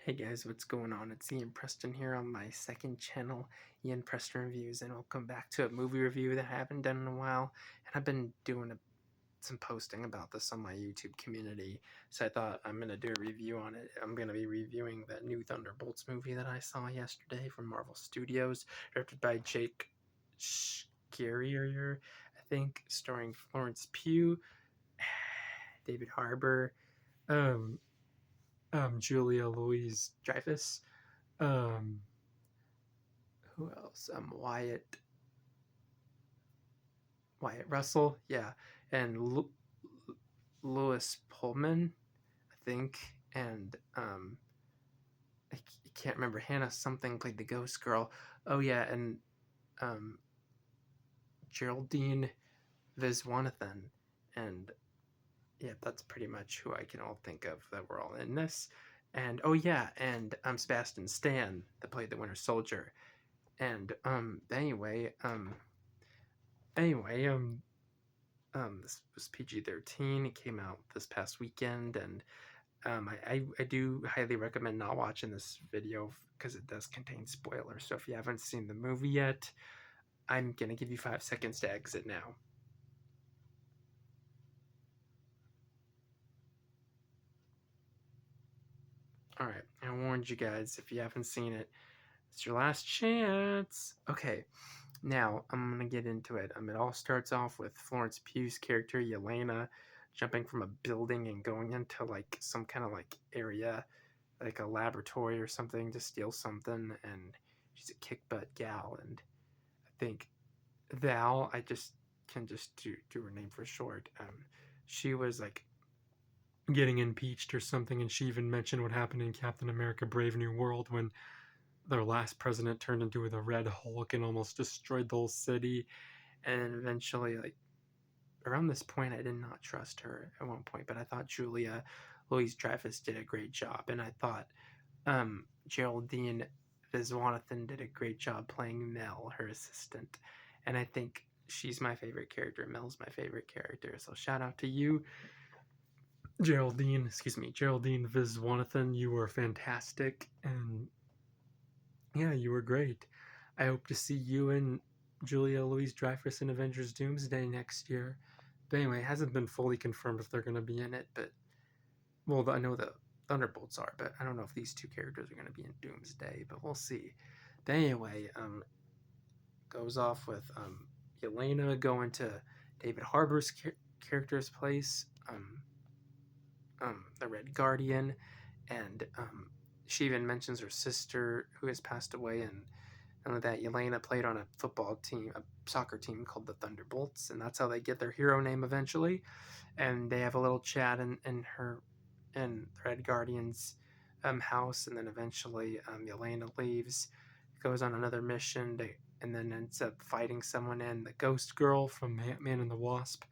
Hey guys, what's going on? It's Ian Preston here on my second channel, Ian Preston Reviews, and welcome back to a movie review that I haven't done in a while. And I've been doing some posting about this on my YouTube community, so I thought I'm going to do a review on it. I'm going to be reviewing the new Thunderbolts movie that I saw yesterday from Marvel Studios, directed by Jake Schreier, I think, starring Florence Pugh, David Harbour, um, Julia Louis-Dreyfus, um, who else? Wyatt Russell, yeah, and Louis Pullman, I think, and I can't remember. Hannah something played the ghost girl. Oh yeah, and um, Geraldine Viswanathan, and yeah, that's pretty much who I can all think of that were all in this. And oh yeah, and Sebastian Stan that played the Winter Soldier. And anyway, this was PG-13. It came out this past weekend, and I do highly recommend not watching this video because it does contain spoilers. So if you haven't seen the movie yet, I'm gonna give you 5 seconds to exit now. All right, I warned you guys. If you haven't seen it, it's your last chance. Okay, now I'm gonna get into it. It all starts off with Florence Pugh's character Yelena jumping from a building and going into like some kind of like area, like a laboratory or something, to steal something. And she's a kick butt gal. And I think Val, I just can just do her name for short. She was like getting impeached or something, and she even mentioned what happened in Captain America: Brave New World when their last president turned into the Red Hulk and almost destroyed the whole city. And eventually, like around this point, I did not trust her at one point, but I thought Julia Louis-Dreyfus did a great job, and I thought Geraldine Viswanathan did a great job playing Mel, her assistant, and I think she's my favorite character. Mel's my favorite character, so shout out to you, Geraldine Viswanathan. You were fantastic, and yeah, you were great. I hope to see you and Julia Louis-Dreyfus in Avengers Doomsday next year. But anyway, it hasn't been fully confirmed if they're going to be in it, but well, I know the Thunderbolts are, but I don't know if these two characters are going to be in Doomsday, but we'll see. But anyway, goes off with Yelena going to David Harbour's character's place, the Red Guardian, and she even mentions her sister who has passed away, and that Yelena played on a football team, a soccer team called the Thunderbolts, and that's how they get their hero name eventually. And they have a little chat in Red Guardian's house, and then eventually Yelena leaves, goes on another mission, and then ends up fighting someone in the Ghost Girl from Ant-Man and the Wasp.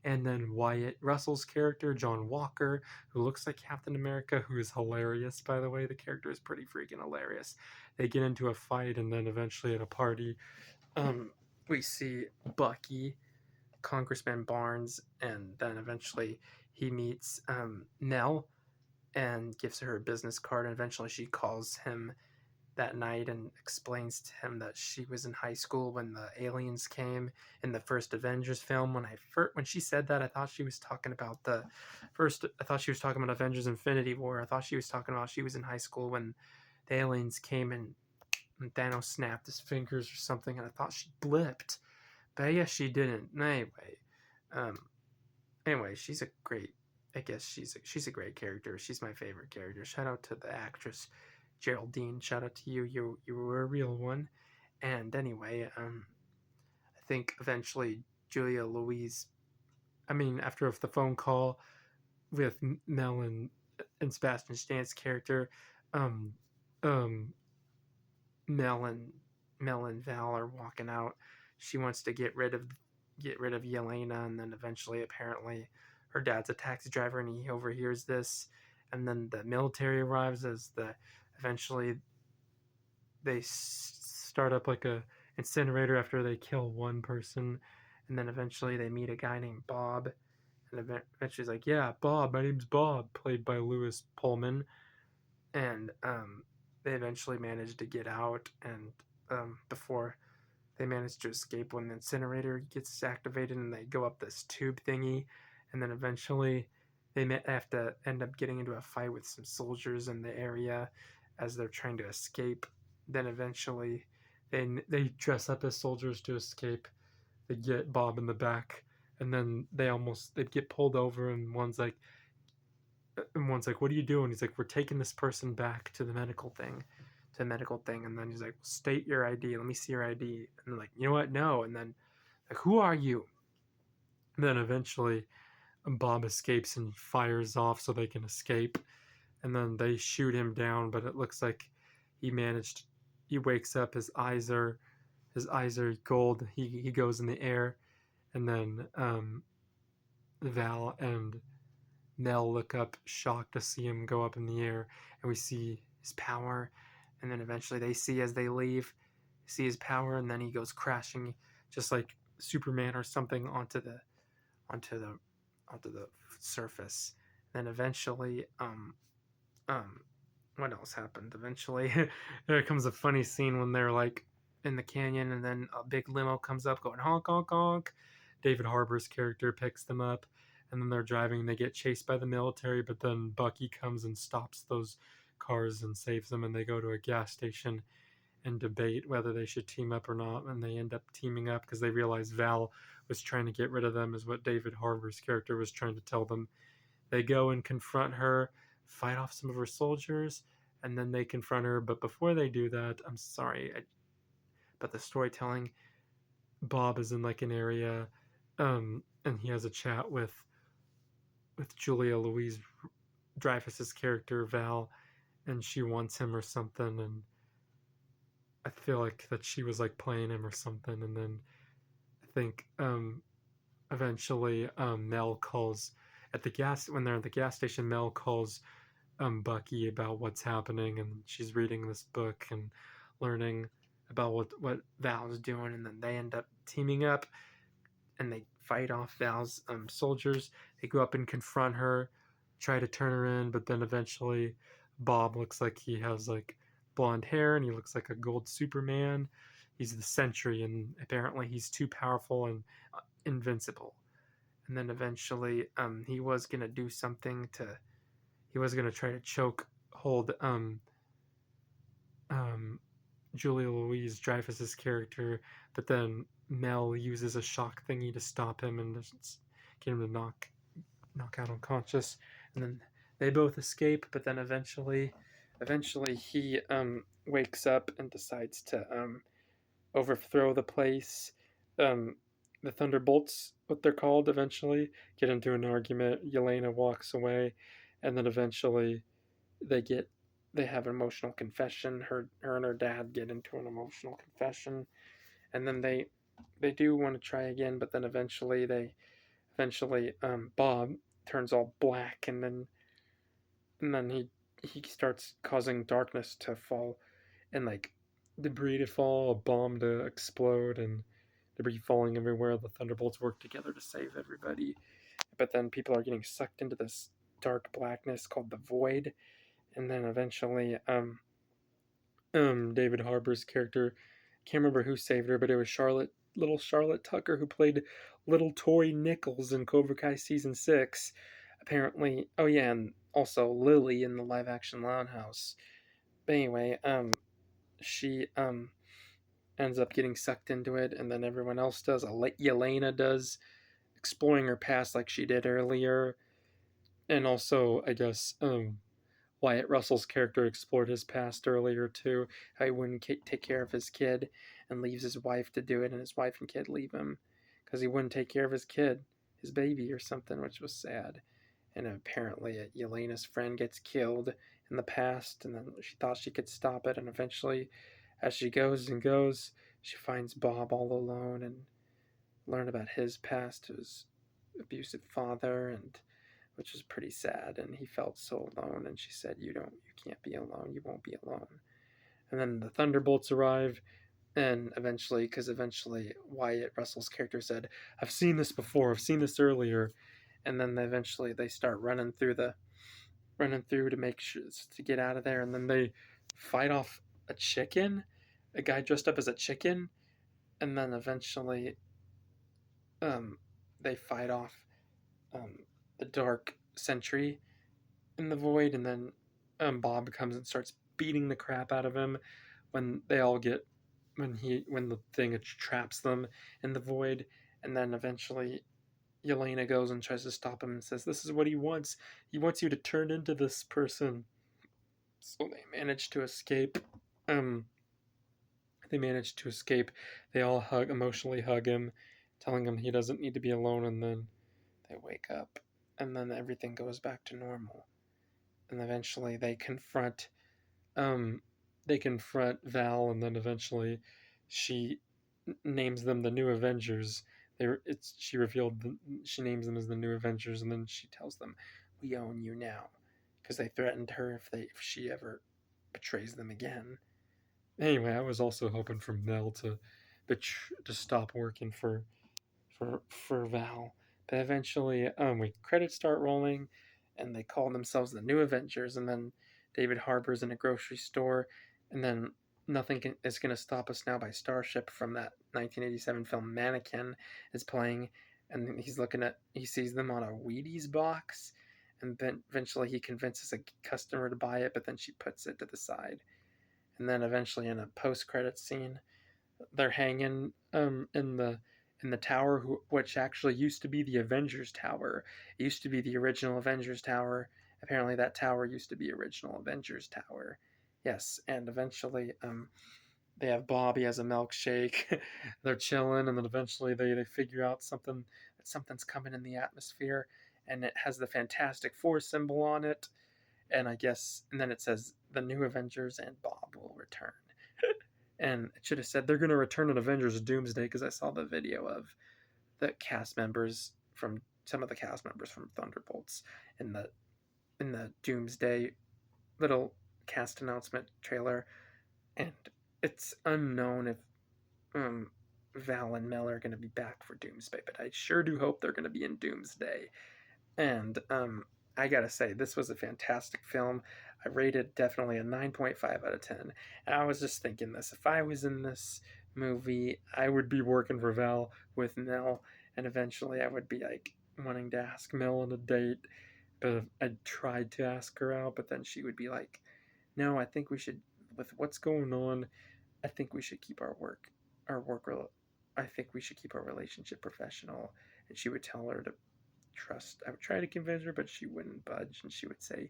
And then Wyatt Russell's character, John Walker, who looks like Captain America, who is hilarious, by the way. The character is pretty freaking hilarious. They get into a fight, and then eventually at a party, we see Bucky, Congressman Barnes, and then eventually he meets Nell and gives her a business card, and eventually she calls him that night and explains to him that she was in high school when the aliens came in the first Avengers film. When she said that, I thought she was talking about Avengers Infinity War. I thought she was talking about she was in high school when the aliens came and Thanos snapped his fingers or something, and I thought she blipped, but I guess she didn't. Um, anyway, she's a great. I guess she's a great character. She's my favorite character. Shout out to the actress Geraldine. Shout out to you. You were a real one. And anyway, I think eventually Julia Louise. I mean, after the phone call with Mel and Sebastian Stan's character, um, um, Mel and Mel and Val are walking out. She wants to get rid of Yelena, and then eventually, apparently, her dad's a taxi driver, and he overhears this. And then the military arrives as eventually they start up like a incinerator after they kill one person, and then eventually they meet a guy named Bob, and eventually he's like, "Yeah, Bob, my name's Bob," played by Louis Pullman. and they eventually manage to get out, and before they manage to escape when the incinerator gets activated, and they go up this tube thingy, and then eventually they have to end up getting into a fight with some soldiers in the area as they're trying to escape. Then eventually they dress up as soldiers to escape. They get Bob in the back, and then they get pulled over, and one's like, "What are you doing?" He's like, "We're taking this person back to the medical thing." And then he's like, "State your ID. Let me see your ID." And they're like, "You know what? No." And then, like, "Who are you?" And then eventually, Bob escapes and fires off so they can escape. And then they shoot him down, but it looks like he managed. He wakes up. His eyes are gold. He goes in the air, and then Val and Nell look up, shocked to see him go up in the air, and we see his power. And then eventually they see as they leave, see his power, and then he goes crashing, just like Superman or something, onto the onto the surface. Then eventually, um, what else happened? Eventually, there comes a funny scene when they're like in the canyon, and then a big limo comes up, going honk honk honk. David Harbour's character picks them up, and then they're driving. They get chased by the military, but then Bucky comes and stops those cars and saves them, and they go to a gas station and debate whether they should team up or not, and they end up teaming up because they realize Val was trying to get rid of them, is what David Harbour's character was trying to tell them. They go and confront her, fight off some of her soldiers, and then they confront her. But before they do that, I'm sorry, but the storytelling, Bob is in like an area, and he has a chat with Julia Louise Dreyfus's character Val, and she wants him or something, and I feel like that she was like playing him or something, and then I think eventually Mel calls at the gas when they're at the gas station. Mel calls Bucky about what's happening, and she's reading this book and learning about what Val's doing, and then they end up teaming up and they fight off Val's soldiers. They go up and confront her, try to turn her in, but then eventually Bob looks like he has like blonde hair and he looks like a gold Superman. He's the Sentry, and apparently he's too powerful and invincible. And then eventually, he was gonna do something to. He was gonna try to choke hold um, Julia Louise Dreyfus's character, but then Mel uses a shock thingy to stop him and get him to knock out unconscious, and then they both escape. But then eventually he wakes up and decides to overthrow the place. Um, the Thunderbolts, what they're called, eventually get into an argument. Yelena walks away, and then eventually they get they have an emotional confession. Her and her dad get into an emotional confession, and then they do want to try again, but then eventually Bob turns all black, and then he starts causing darkness to fall, and like debris to fall, a bomb to explode, and debris falling everywhere. The Thunderbolts work together to save everybody, but then people are getting sucked into this dark blackness called the Void, and then eventually David Harbour's character, can't remember who saved her, but it was little Charlotte Tucker, who played little Tori Nichols in Cobra Kai season 6. Apparently, oh yeah, and also Lily in the live action Lounge House. But anyway, she ends up getting sucked into it, and then everyone else does. Yelena does, exploring her past like she did earlier, and also I guess Wyatt Russell's character explored his past earlier too. How he wouldn't take care of his kid and leaves his wife to do it, and his wife and kid leave him because he wouldn't take care of his kid, his baby or something, which was sad. And apparently, Yelena's friend gets killed in the past, and then she thought she could stop it, and eventually, as she goes and goes, she finds Bob all alone and learn about his past, his abusive father, and which was pretty sad, and he felt so alone, and she said, you can't be alone, you won't be alone. And then the Thunderbolts arrive, and eventually Wyatt Russell's character said, I've seen this before, I've seen this earlier, and then eventually they start running through running through to make sure to get out of there, and then they fight off a guy dressed up as a chicken, and then eventually um, they fight off um, the dark sentry in the void, and then Bob comes and starts beating the crap out of him when they all get when the thing traps them in the void, and then eventually Yelena goes and tries to stop him and says, "This is what he wants. He wants you to turn into this person." So they manage to escape. Um, they manage to escape. They all emotionally hug him, telling him he doesn't need to be alone, and then they wake up, and then everything goes back to normal. And eventually um, they confront Val, and then eventually she names them the New Avengers. She names them as the New Avengers, and then she tells them, "We own you now," because they threatened her if she ever betrays them again. Anyway, I was also hoping for Mel to stop working for Val, but eventually, credits start rolling, and they call themselves the New Avengers, and then David Harbour's in a grocery store, and then is going to stop us now by Starship from that 1987 film Mannequin is playing, and he sees them on a Wheaties box, and then eventually he convinces a customer to buy it, but then she puts it to the side, and then eventually in a post-credit scene, they're hanging in the tower, which actually used to be the Avengers Tower. It used to be the original Avengers Tower. Apparently, that tower used to be original Avengers Tower. Yes, and eventually, they have Bobby as a milkshake. They're chilling, and then eventually they figure out something's coming in the atmosphere, and it has the Fantastic Four symbol on it. And then it says the New Avengers and Bob will return. And it should have said they're going to return in Avengers Doomsday, because I saw the video of some of the cast members from Thunderbolts in the Doomsday little cast announcement trailer, and it's unknown if Val and Mel are going to be back for Doomsday, but I sure do hope they're going to be in Doomsday. And I gotta say, this was a fantastic film. I rated definitely a 9.5 out of 10. And I was just thinking this: if I was in this movie, I would be working for Val with Mel, and eventually I would be like wanting to ask Mel on a date. But I tried to ask her out, but then she would be like, "No, I think we should. With what's going on, I think we should keep our work. I think we should keep our relationship professional." And she would tell her to trust. I would try to convince her, but she wouldn't budge, and she would say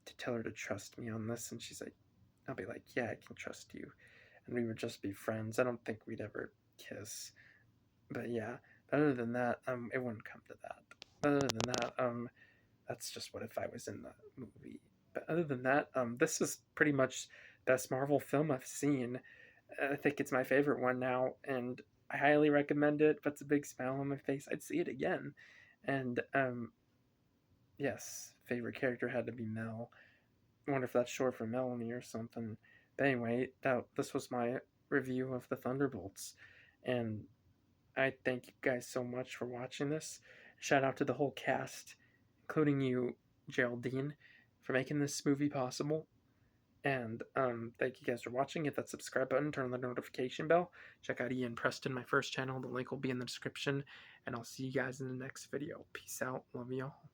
to tell her to trust me on this, and she's like, I'll be like, yeah, I can trust you, and we would just be friends. I don't think we'd ever kiss, but yeah. But other than that, it wouldn't come to that. But other than that, that's just what if I was in the movie. But other than that, this is pretty much best Marvel film I've seen. I think it's my favorite one now, and I highly recommend it. Puts a big smile on my face. I'd see it again. And yes, favorite character had to be Mel. I wonder if that's short for Melanie or something. But anyway, this was my review of the Thunderbolts, and I thank you guys so much for watching this. Shout out to the whole cast, including you, Geraldine, for making this movie possible. And thank you guys for watching. Hit that subscribe button, turn on the notification bell. Check out Ian Preston, my first channel. The link will be in the description. And I'll see you guys in the next video. Peace out. Love y'all.